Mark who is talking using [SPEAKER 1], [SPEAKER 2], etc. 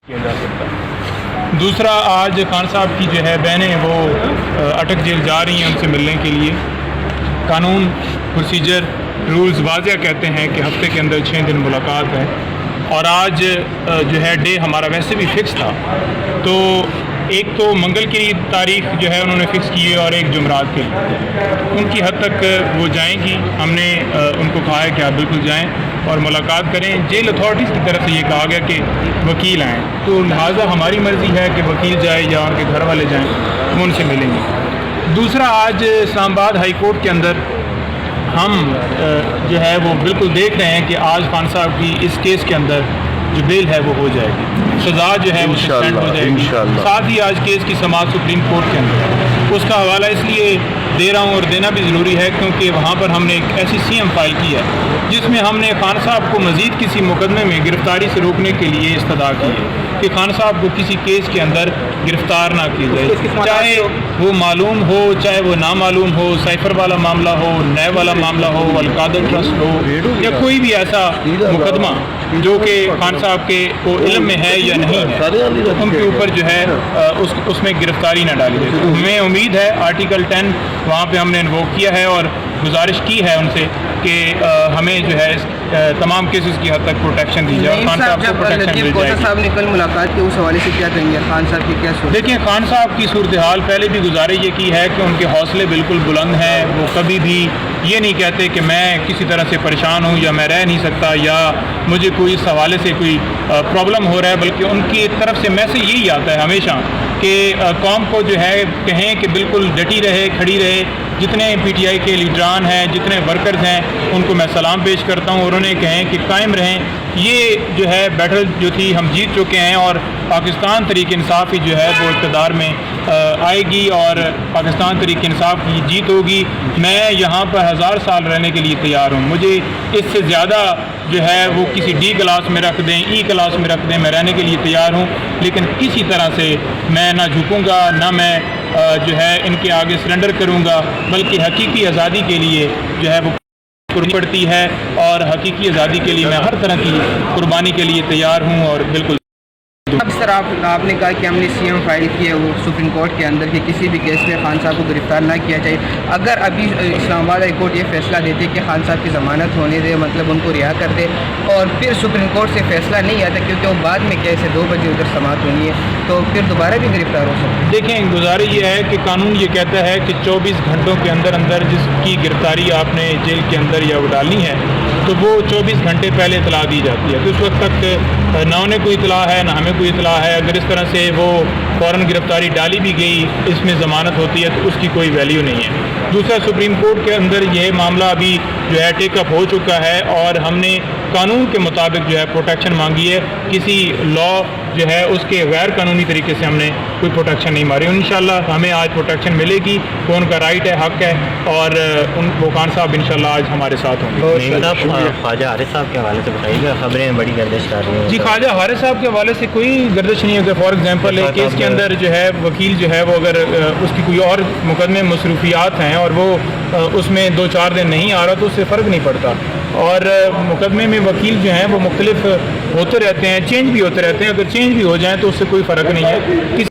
[SPEAKER 1] کیا جا سکتا۔ دوسرا، آج خان صاحب کی جو ہے بہنیں وہ اٹک جیل جا رہی ہیں ان سے ملنے کے لیے۔ قانون، پروسیجر، رولز واضح کہتے ہیں کہ ہفتے کے اندر 6 دن ملاقات ہے، اور آج جو ہے ڈے ہمارا ویسے بھی فکس تھا، تو ایک تو منگل کی تاریخ جو ہے انہوں نے فکس کی ہے اور ایک جمعرات کے لیے۔ ان کی حد تک وہ جائیں گی، ہم نے ان کو کہا ہے کہ آپ بالکل جائیں اور ملاقات کریں۔ جیل اتھارٹیز کی طرف سے یہ کہا گیا کہ وکیل آئیں، تو لہٰذا ہماری مرضی ہے کہ وکیل جائے یا ان کے گھر والے جائیں، ہم ان سے ملیں گے۔ دوسرا، آج اسلام آباد ہائی کورٹ کے اندر ہم جو ہے وہ بالکل دیکھ رہے ہیں کہ آج خان صاحب کی اس کیس کے اندر جو بیل ہے وہ ہو جائے گی، سزا جو ہے وہ سسپینڈ ہو جائے گی۔ ساتھ ہی آج کیس کی سماعت سپریم کورٹ کے اندر، اس کا حوالہ اس لیے دے رہا ہوں اور دینا بھی ضروری ہے کیونکہ وہاں پر ہم نے ایک ایسی سی ایم فائل کی ہے جس میں ہم نے خان صاحب کو مزید کسی مقدمے میں گرفتاری سے روکنے کے لیے استدعا کی ہے کہ خان صاحب کو کسی کیس کے اندر گرفتار نہ کی جائے، چاہے وہ معلوم ہو چاہے وہ نامعلوم ہو، سائفر والا معاملہ ہو، نئے والا معاملہ ہو، القادر ٹرسٹ ہو، یا کوئی بھی ایسا مقدمہ جو کہ خان صاحب کے کو علم میں ہے یا نہیں ہے، ان کے اوپر جو ہے اس میں گرفتاری نہ ڈالی جائے۔ تو ہمیں امید ہے آرٹیکل 10 وہاں پہ ہم نے انووک کیا ہے اور گزارش کی ہے ان سے کہ ہمیں جو ہے تمام کیسز کی حد تک پروٹیکشن دی جائے، خان صاحب کو پروٹیکشن دی جائے۔
[SPEAKER 2] صاحب نے کل ملاقات کی، اس حوالے سے کیا کہیں گے خان صاحب کی کیا صورت؟
[SPEAKER 1] دیکھیں، خان صاحب کی صورتحال پہلے بھی گزارش یہ کی ہے کہ ان کے حوصلے بالکل بلند ہیں، وہ کبھی بھی یہ نہیں کہتے کہ میں کسی طرح سے پریشان ہوں یا میں رہ نہیں سکتا یا مجھے کوئی اس حوالے سے کوئی پرابلم ہو رہا ہے، بلکہ ان کی طرف سے میسج یہی آتا ہے ہمیشہ کہ قوم کو جو ہے کہیں کہ بالکل ڈٹی رہے، کھڑی رہے۔ جتنے پی ٹی آئی کے لیڈران ہیں، جتنے ورکرز ہیں، ان کو میں سلام پیش کرتا ہوں اور انہیں کہیں کہ قائم رہیں۔ یہ جو ہے بیٹل جو تھی ہم جیت چکے ہیں اور پاکستان تحریک انصاف ہی جو ہے وہ اقتدار میں آئے گی اور پاکستان تحریک انصاف کی جیت ہوگی۔ میں یہاں پر 1000 سال رہنے کے لیے تیار ہوں، مجھے اس سے زیادہ جو ہے وہ کسی ڈی کلاس میں رکھ دیں، ای کلاس میں رکھ دیں، میں رہنے کے لیے تیار ہوں، لیکن کسی طرح سے میں نہ جھکوں گا، نہ میں جو ہے ان کے آگے سرنڈر کروں گا، بلکہ حقیقی آزادی کے لیے جو ہے وہ قربانی پڑتی ہے اور حقیقی آزادی کے لیے میں ہر طرح کی قربانی کے لیے تیار ہوں اور بالکل۔
[SPEAKER 2] اب سر آپ نے کہا کہ ہم نے سی ایم فائل کی ہے وہ سپریم کورٹ کے اندر کہ کسی بھی کیس میں خان صاحب کو گرفتار نہ کیا جائے۔ اگر ابھی اسلام آباد ہائی کورٹ یہ فیصلہ دیتے کہ خان صاحب کی ضمانت ہونے دے، مطلب ان کو رہا کر دے، اور پھر سپریم کورٹ سے فیصلہ نہیں آتا کیونکہ وہ بعد میں کیس ہے 2 بجے ادھر سماعت ہونی ہے، تو پھر دوبارہ بھی گرفتار ہو سکتے؟
[SPEAKER 1] دیکھیں، گزارش یہ ہے کہ قانون یہ کہتا ہے کہ 24 گھنٹوں کے اندر اندر جس کی گرفتاری آپ نے جیل کے اندر یا وہ ڈالنی ہے تو وہ 24 گھنٹے پہلے اطلاع دی جاتی ہے، تو اس وقت تک نہ انہیں کوئی اطلاع ہے نہ ہمیں کوئی اطلاع ہے۔ اگر اس طرح سے وہ فوراً گرفتاری ڈالی بھی گئی، اس میں ضمانت ہوتی ہے تو اس کی کوئی ویلیو نہیں ہے۔ دوسرا، سپریم کورٹ کے اندر یہ معاملہ ابھی جو ہے ٹیک اپ ہو چکا ہے اور ہم نے قانون کے مطابق جو ہے پروٹیکشن مانگی ہے، کسی لا جو ہے اس کے غیر قانونی طریقے سے ہم نے کوئی پروٹیکشن نہیں ماری۔ انشاءاللہ ہمیں آج پروٹیکشن ملے گی، وہ ان کا رائٹ ہے، حق ہے، اور وہ خان صاحب انشاءاللہ آج ہمارے ساتھ ہوں گے۔
[SPEAKER 3] خواجہ حارث صاحب کے حوالے سے بتائیے گا، خبریں بڑی گردش کر رہی ہیں۔
[SPEAKER 1] جی، خواجہ حارث صاحب کے حوالے سے کوئی گردش نہیں ہے۔ فار ایگزامپل ایک کیس کے اندر جو ہے وکیل جو ہے وہ اگر اس کی کوئی اور مقدمے مصروفیات ہیں اور وہ اس میں 2-4 دن نہیں آ رہا تو اس سے فرق نہیں پڑتا، اور مقدمے میں وکیل جو ہیں وہ مختلف ہوتے رہتے ہیں، چینج بھی ہوتے رہتے ہیں، اگر چینج بھی ہو جائیں تو اس سے کوئی فرق نہیں ہے۔